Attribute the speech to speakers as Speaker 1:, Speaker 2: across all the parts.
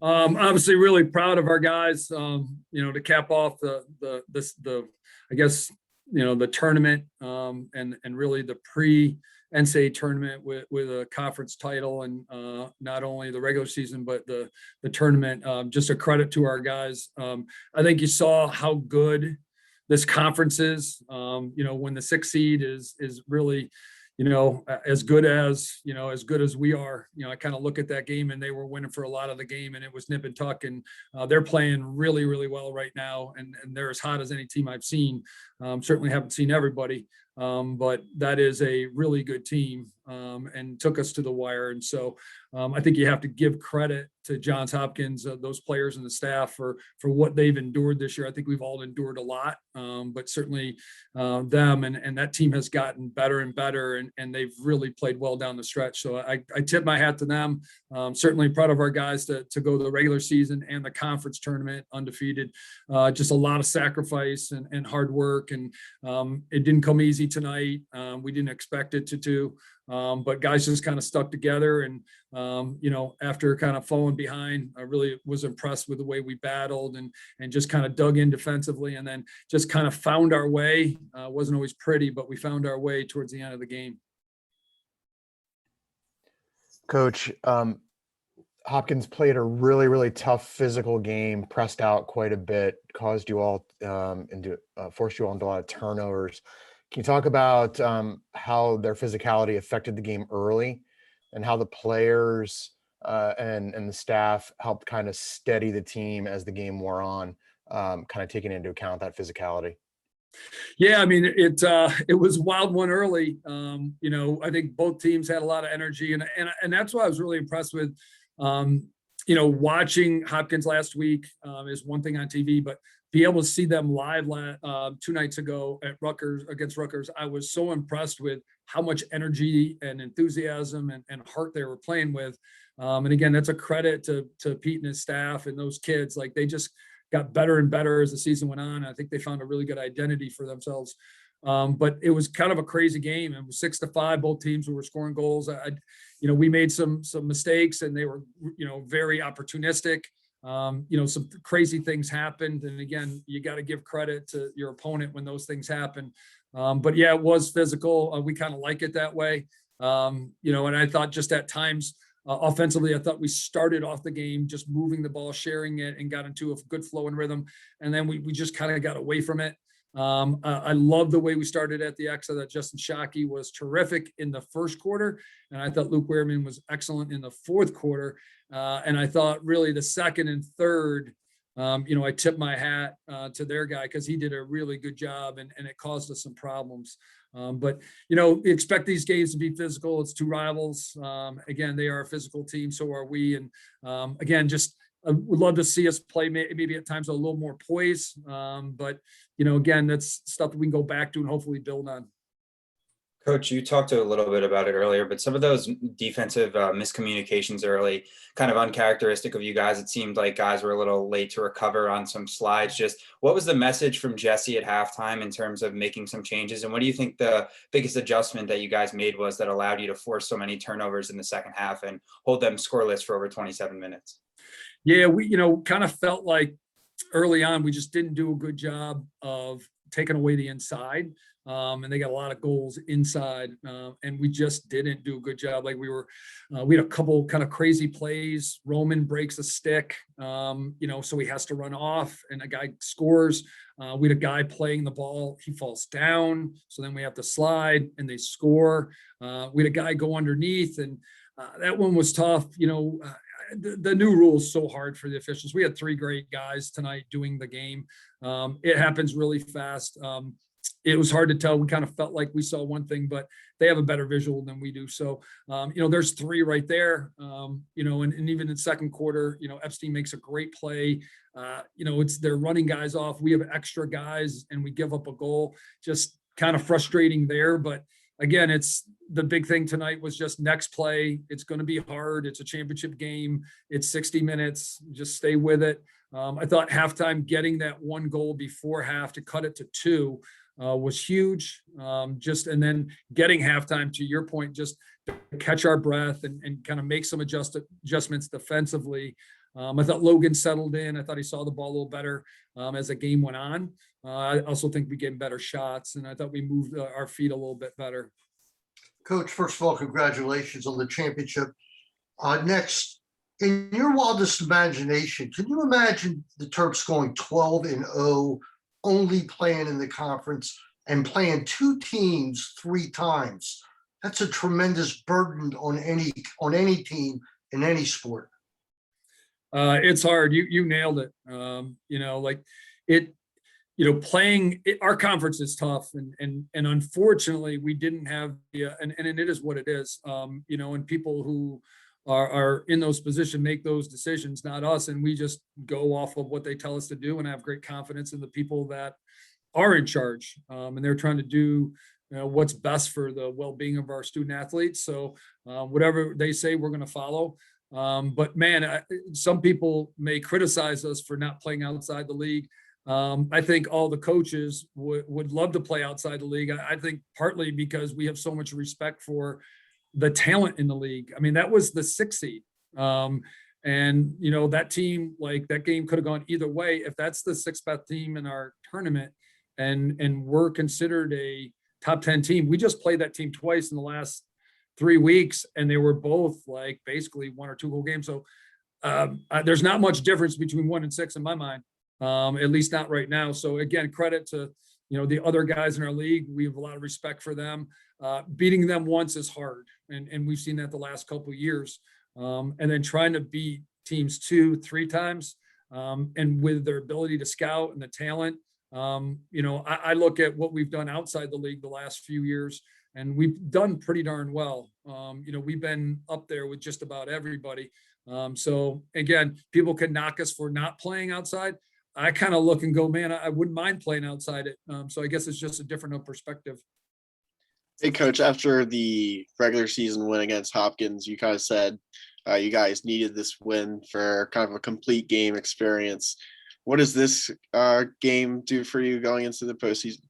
Speaker 1: Obviously really proud of our guys, to cap off I guess, the tournament, and really the pre-NCAA tournament with a conference title, and not only the regular season, but the tournament. Just a credit to our guys. I think you saw how good this conference is, when the 6th seed is really, as good as we are. I kind of look at that game, and they were winning for a lot of the game, and it was nip and tuck, and they're playing really, really well right now, and they're as hot as any team I've seen. Certainly haven't seen everybody, but that is a really good team, and took us to the wire. And so I think you have to give credit to Johns Hopkins, those players and the staff for what they've endured this year. I think we've all endured a lot, but certainly them and that team has gotten better and better, and they've really played well down the stretch. So I tip my hat to them. Certainly proud of our guys to go the regular season and the conference tournament undefeated. Just a lot of sacrifice and hard work, and it didn't come easy tonight. We didn't expect it to. But guys just kind of stuck together, and after kind of falling behind, I really was impressed with the way we battled and just kind of dug in defensively, and then just kind of found our way. Wasn't always pretty, but we found our way towards the end of the game.
Speaker 2: Coach, Hopkins played a really, really tough physical game, pressed out quite a bit, forced you all into a lot of turnovers. Can you talk about how their physicality affected the game early, and how the players and the staff helped kind of steady the team as the game wore on, kind of taking into account that physicality?
Speaker 1: Yeah, I mean, it was wild one early. I think both teams had a lot of energy, and that's what I was really impressed with. Watching Hopkins last week is one thing on TV, but be able to see them live 2 nights ago at against Rutgers, I was so impressed with how much energy and enthusiasm and heart they were playing with. And again, that's a credit to Pete and his staff and those kids. Like, they just got better and better as the season went on. I think they found a really good identity for themselves. But it was kind of a crazy game. It was 6-5. Both teams were scoring goals. We made some mistakes, and they were, very opportunistic. Some crazy things happened. And again, you got to give credit to your opponent when those things happen. But yeah, it was physical. We kind of like it that way. And I thought just at times, offensively, I thought we started off the game just moving the ball, sharing it, and got into a good flow and rhythm. And then we just kind of got away from it. I love the way we started at the X. I thought Justin Shockey was terrific in the first quarter, and I thought Luke Wehrman was excellent in the fourth quarter. And I thought really the second and third, I tipped my hat to their guy, because he did a really good job, and it caused us some problems. But we expect these games to be physical. It's two rivals. Again, they are a physical team, so are we. And again, just I would love to see us play maybe at times a little more poise. But again, that's stuff that we can go back to and hopefully build on.
Speaker 3: Coach, you talked a little bit about it earlier, but some of those defensive miscommunications early, kind of uncharacteristic of you guys. It seemed like guys were a little late to recover on some slides. Just what was the message from Jesse at halftime in terms of making some changes? And what do you think the biggest adjustment that you guys made was that allowed you to force so many turnovers in the second half and hold them scoreless for over 27 minutes?
Speaker 1: Yeah, we, kind of felt like early on, we just didn't do a good job of taking away the inside. And they got a lot of goals inside, and we just didn't do a good job. Like we had a couple kind of crazy plays. Roman breaks a stick, so he has to run off, and a guy scores. We had a guy playing the ball. He falls down, so then we have to slide, and they score. We had a guy go underneath, and that one was tough. The new rule is so hard for the officials. We had 3 great guys tonight doing the game. It happens really fast. It was hard to tell. We kind of felt like we saw one thing, but they have a better visual than we do. So, there's 3 right there, and even in second quarter, Epstein makes a great play. They're running guys off. We have extra guys, and we give up a goal. Just kind of frustrating there. But again, it's the big thing tonight was just next play. It's going to be hard. It's a championship game. It's 60 minutes. Just stay with it. I thought halftime getting that 1 goal before half to cut it to 2 was huge. And then getting halftime, to your point, just to catch our breath and kind of make some adjustments defensively. I thought Logan settled in. I thought he saw the ball a little better as the game went on. I also think we gave him better shots, and I thought we moved our feet a little bit better.
Speaker 4: Coach, first of all, congratulations on the championship. Next, in your wildest imagination, can you imagine the Terps going 12-0, only playing in the conference and playing two teams 3 times? That's a tremendous burden on any team in any sport.
Speaker 1: It's hard. You nailed it. Playing our conference is tough, and unfortunately we didn't have and it is what it is. And people who are in those positions make those decisions, not us, and we just go off of what they tell us to do, and I have great confidence in the people that are in charge, and they're trying to do what's best for the well-being of our student athletes. So whatever they say, we're going to follow. But man, some people may criticize us for not playing outside the league. I think all the coaches would love to play outside the league. I think partly because we have so much respect for the talent in the league. I mean, that was the 6th seed. And that team, like, that game could have gone either way. If that's the 6th best team in our tournament and we're considered a top 10 team, we just played that team twice in the last 3 weeks, and they were both like basically 1 or 2 goal games. So there's not much difference between 1 and 6 in my mind, at least not right now. So again, credit to the other guys in our league. We have a lot of respect for them. Beating them once is hard, and we've seen that the last couple of years. And then trying to beat teams 2, 3 times, and with their ability to scout and the talent. I look at what we've done outside the league the last few years, and we've done pretty darn well. We've been up there with just about everybody. So again, people can knock us for not playing outside. I kind of look and go, man, I wouldn't mind playing outside it. So I guess it's just a different perspective.
Speaker 5: Hey, Coach, after the regular season win against Hopkins, you guys said you guys needed this win for kind of a complete game experience. What does this game do for you going into the postseason?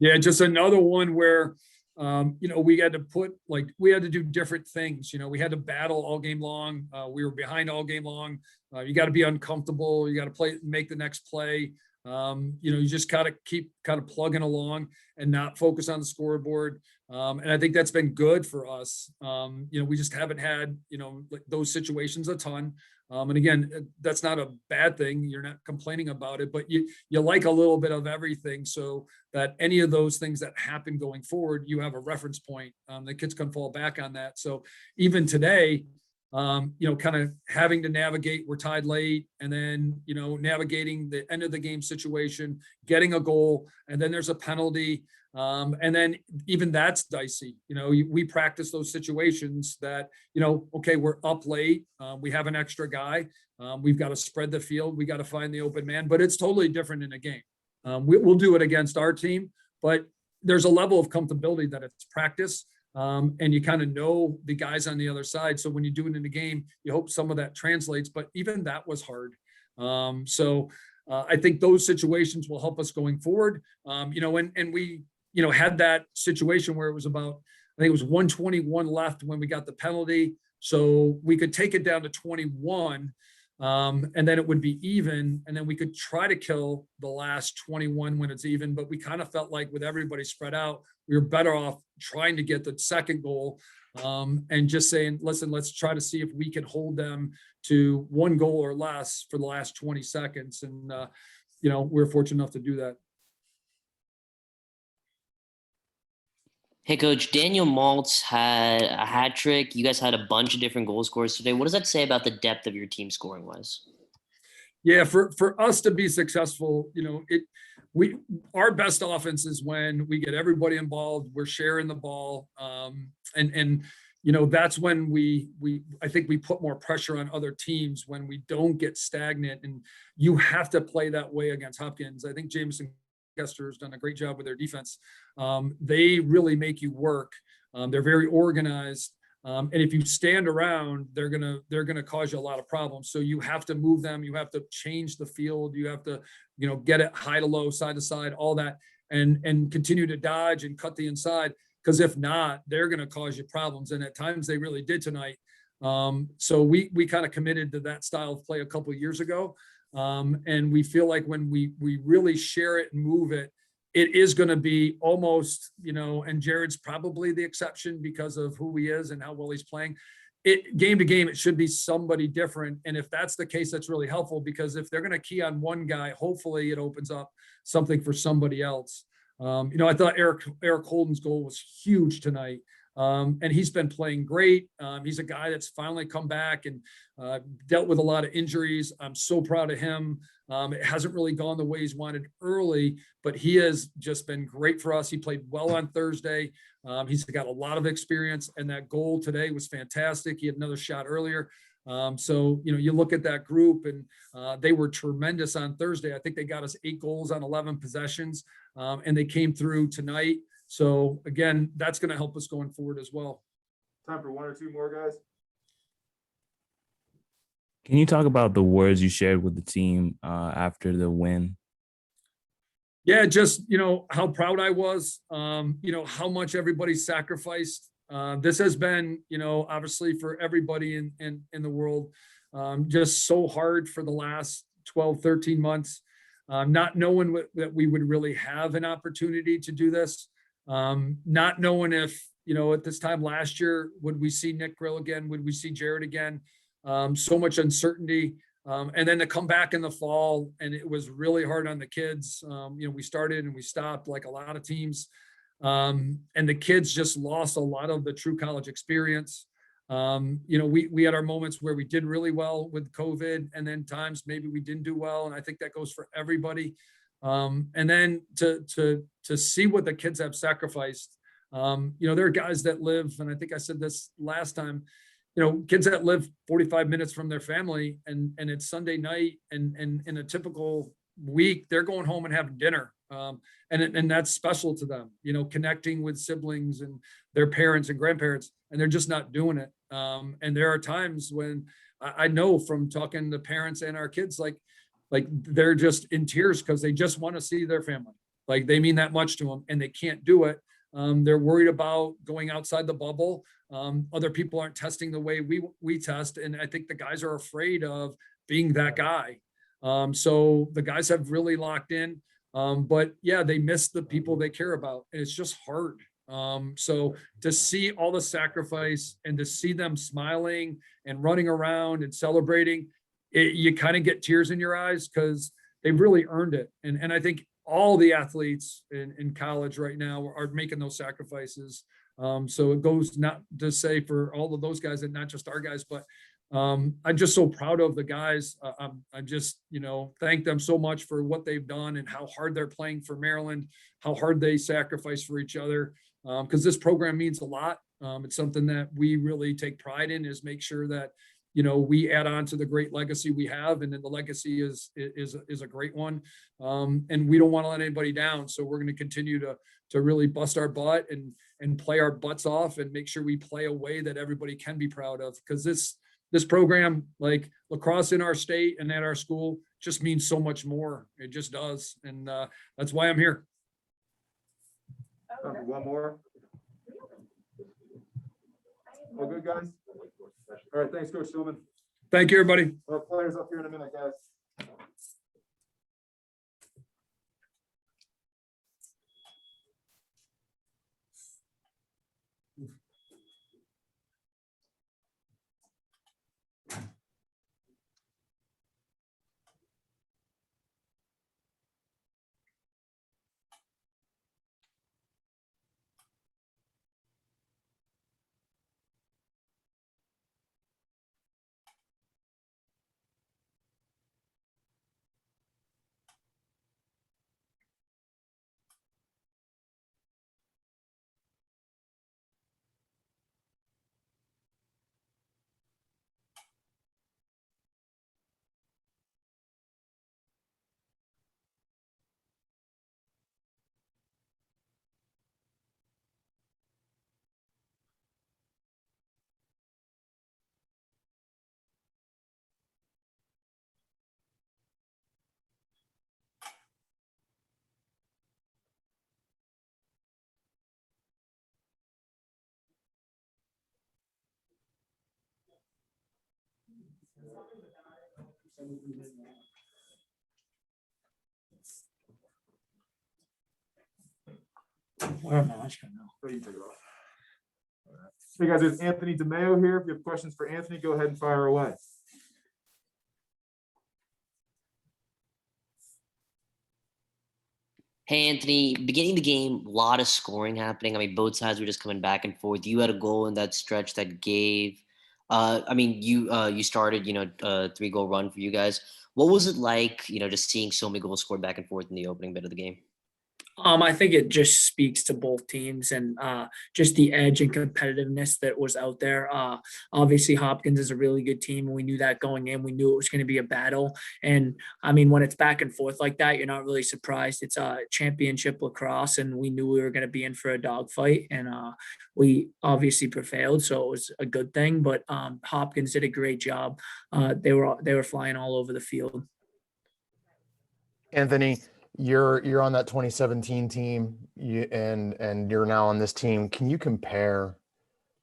Speaker 1: Yeah, just another one where, we had to do different things. We had to battle all game long. We were behind all game long. You got to be uncomfortable. You got to make the next play. You just got to keep kind of plugging along and not focus on the scoreboard. And I think that's been good for us. We just haven't had, those situations a ton. And again, that's not a bad thing. You're not complaining about it, but you like a little bit of everything, so that any of those things that happen going forward, you have a reference point. The kids can fall back on that. So even today, kind of having to navigate, we're tied late, and then, navigating the end of the game situation, getting a goal, and then there's a penalty. And then even that's dicey. We practice those situations that, okay, we're up late. We have an extra guy. We've got to spread the field. We got to find the open man, but it's totally different in a game. We'll do it against our team, but there's a level of comfortability that it's practice. And you kind of know the guys on the other side. So when you do it in the game, you hope some of that translates, but even that was hard. I think those situations will help us going forward. And we, had that situation where it was about, I think it was 121 left when we got the penalty. So we could take it down to 21, and then it would be even. And then we could try to kill the last 21 when it's even, but we kind of felt like with everybody spread out, we were better off trying to get the second goal, and just saying, listen, let's try to see if we can hold them to 1 goal or less for the last 20 seconds. And, we're fortunate enough to do that.
Speaker 6: Hey, Coach, Daniel Maltz had a hat trick. You guys had a bunch of different goal scorers today. What does that say about the depth of your team scoring wise?
Speaker 1: Yeah, for us to be successful, our best offense is when we get everybody involved, we're sharing the ball. And that's when I think we put more pressure on other teams when we don't get stagnant, and you have to play that way against Hopkins. I think Jameson Kester has done a great job with their defense. They really make you work. They're very organized. And if you stand around, they're gonna cause you a lot of problems. So you have to move them. You have to change the field. You have to, get it high to low, side to side, all that, and continue to dodge and cut the inside. Because if not, they're gonna cause you problems. And at times they really did tonight. So we kind of committed to that style of play a couple of years ago. And we feel like when we really share it and move it, it is going to be almost, and Jared's probably the exception because of who he is and how well he's playing. It game to game, it should be somebody different. And if that's the case, that's really helpful, because if they're going to key on one guy, hopefully it opens up something for somebody else. I thought Eric Holden's goal was huge tonight. And he's been playing great. He's a guy that's finally come back and dealt with a lot of injuries. I'm so proud of him. It hasn't really gone the way he's wanted early, but he has just been great for us. He played well on Thursday. He's got a lot of experience, and that goal today was fantastic. He had another shot earlier. So, you look at that group, and they were tremendous on Thursday. I think they got us 8 goals on 11 possessions, and they came through tonight. So again, that's going to help us going forward as well.
Speaker 7: Time for 1 or 2 more, guys.
Speaker 8: Can you talk about the words you shared with the team after the win?
Speaker 1: Yeah, just, how proud I was, how much everybody sacrificed. This has been, obviously for everybody in the world, just so hard for the last 12, 13 months, not knowing that we would really have an opportunity to do this. Not knowing if, at this time last year, would we see Nick Grill again? Would we see Jared again? So much uncertainty. And then to come back in the fall, and it was really hard on the kids. We started and we stopped like a lot of teams. And the kids just lost a lot of the true college experience. We had our moments where we did really well with COVID, and then times maybe we didn't do well. And I think that goes for everybody. And then to see what the kids have sacrificed. There are guys that live, and I think I said this last time, kids that live 45 minutes from their family, and it's Sunday night, and in a typical week, they're going home and having dinner. And that's special to them, connecting with siblings and their parents and grandparents, and they're just not doing it. And there are times when I know from talking to parents and our kids, like they're just in tears because they just want to see their family. Like they mean that much to them, and they can't do it. They're worried about going outside the bubble. Other people aren't testing the way we test. And I think the guys are afraid of being that guy. So the guys have really locked in. But yeah, they miss the people they care about, and it's just hard. So to see all the sacrifice and to see them smiling and running around and celebrating, you kind of get tears in your eyes because they've really earned it. And I think all the athletes in college right now are making those sacrifices. So it goes not to say for all of those guys and not just our guys, but I'm just so proud of the guys. I just, thank them so much for what they've done and how hard they're playing for Maryland, how hard they sacrifice for each other. Because this program means a lot. It's something that we really take pride in, is make sure that, we add on to the great legacy we have. And then the legacy is a great one. And we don't want to let anybody down. So we're going to continue to really bust our butt and play our butts off and make sure we play a way that everybody can be proud of. Because this program, like lacrosse in our state and at our school, just means so much more. It just does. And that's why I'm here.
Speaker 7: Time for 1 more. All good, guys? All right, thanks, Coach Tillman.
Speaker 1: Thank you, everybody.
Speaker 7: Our players up here in a minute, guys. So you can take it off. All right. Hey guys, there's Anthony DeMeo here. If you have questions for Anthony, go ahead and fire away.
Speaker 6: Hey Anthony, beginning the game, a lot of scoring happening. I mean, both sides were just coming back and forth. You had a goal in that stretch that gave. You started, a 3-goal run for you guys. What was it like, just seeing so many goals scored back and forth in the opening bit of the game?
Speaker 9: I think it just speaks to both teams and just the edge and competitiveness that was out there. Obviously, Hopkins is a really good team, and we knew that going in. We knew it was going to be a battle. And I mean, when it's back and forth like that, you're not really surprised. It's a championship lacrosse, and we knew we were going to be in for a dogfight, and we obviously prevailed, so it was a good thing. But Hopkins did a great job. They were flying all over the field.
Speaker 2: Anthony, you're on that 2017 team, and you're now on this team. Can you compare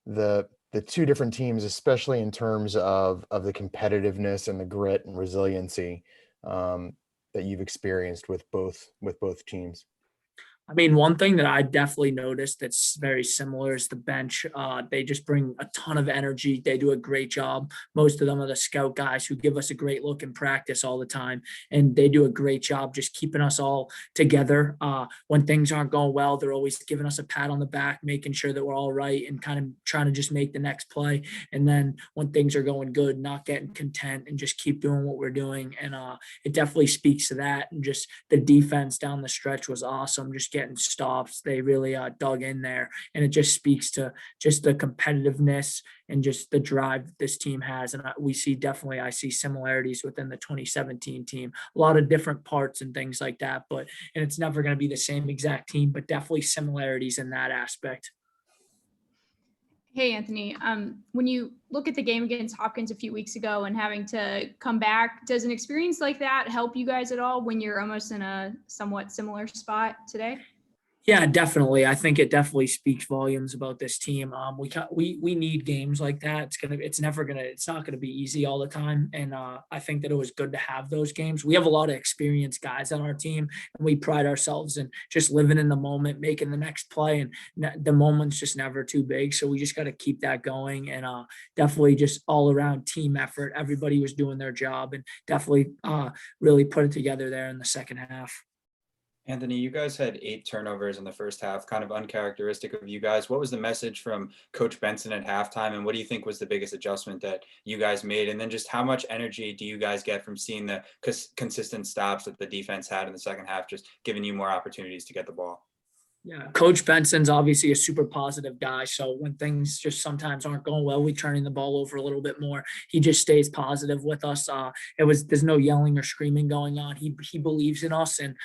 Speaker 2: the two different teams, especially in terms of the competitiveness and the grit and resiliency that you've experienced with both teams?
Speaker 9: I mean, one thing that I definitely noticed that's very similar is the bench. They just bring a ton of energy. They do a great job. Most of them are the scout guys who give us a great look in practice all the time. And they do a great job just keeping us all together. When things aren't going well, they're always giving us a pat on the back, making sure that we're all right and kind of trying to just make the next play. And then when things are going good, not getting content and just keep doing what we're doing. And it definitely speaks to that. And just the defense down the stretch was awesome. Just getting stops. They really dug in there, and it just speaks to just the competitiveness and just the drive that this team has. And I see similarities within the 2017 team, a lot of different parts and things like that, and it's never going to be the same exact team, but definitely similarities in that aspect.
Speaker 10: Hey, Anthony, when you look at the game against Hopkins a few weeks ago and having to come back, does an experience like that help you guys at all when you're almost in a somewhat similar spot today?
Speaker 9: Yeah, definitely. I think it definitely speaks volumes about this team. We need games like that. It's not gonna be easy all the time. And I think that it was good to have those games. We have a lot of experienced guys on our team, and we pride ourselves in just living in the moment, making the next play, and the moment's just never too big. So we just got to keep that going, and definitely just all around team effort. Everybody was doing their job, and definitely really put it together there in the second half.
Speaker 3: Anthony, you guys had 8 turnovers in the first half, kind of uncharacteristic of you guys. What was the message from Coach Benson at halftime, and what do you think was the biggest adjustment that you guys made? And then just how much energy do you guys get from seeing the consistent stops that the defense had in the second half, just giving you more opportunities to get the ball?
Speaker 9: Yeah, Coach Benson's obviously a super positive guy. So when things just sometimes aren't going well, we turning the ball over a little bit more. He just stays positive with us. There's no yelling or screaming going on. He believes in us, and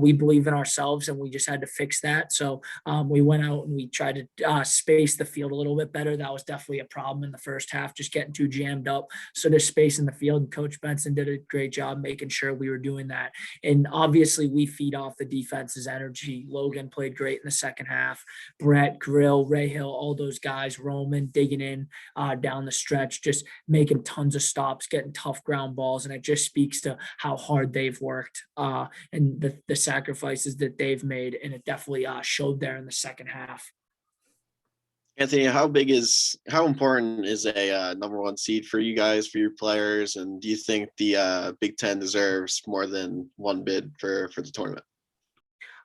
Speaker 9: we believe in ourselves, and we just had to fix that. So we went out and we tried to space the field a little bit better. That was definitely a problem in the first half, just getting too jammed up. So there's space in the field, and Coach Benson did a great job making sure we were doing that. And obviously we feed off the defense's energy. Logan played great in the second half. Brett, Grill, Ray Hill, all those guys, Roman digging in down the stretch, just making tons of stops, getting tough ground balls. And it just speaks to how hard they've worked and the sacrifices that they've made. And it definitely showed there in the second half.
Speaker 5: Anthony, how important is a number 1 seed for you guys, for your players? And do you think the Big Ten deserves more than one bid for the tournament?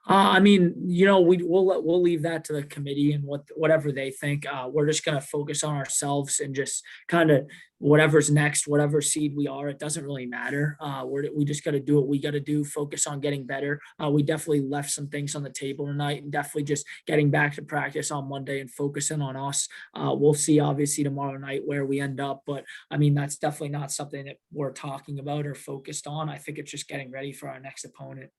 Speaker 9: I mean, we'll leave that to the committee and whatever they think. We're just going to focus on ourselves and just kind of whatever's next, whatever seed we are, it doesn't really matter. We just got to do what we got to do, focus on getting better. We definitely left some things on the table tonight, and definitely just getting back to practice on Monday and focusing on us. We'll see obviously tomorrow night where we end up, but I mean, that's definitely not something that we're talking about or focused on. I think it's just getting ready for our next opponent.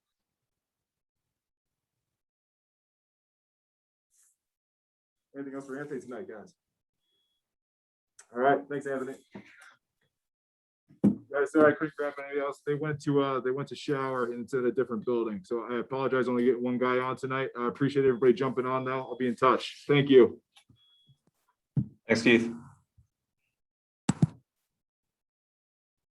Speaker 7: Anything else for Anthony tonight, guys? All right, thanks, Anthony. Guys, sorry I couldn't grab anybody else. They went to shower and it's in a different building, so I apologize. Only get one guy on tonight. I appreciate everybody jumping on. Now I'll be in touch. Thank you.
Speaker 3: Thanks, Keith.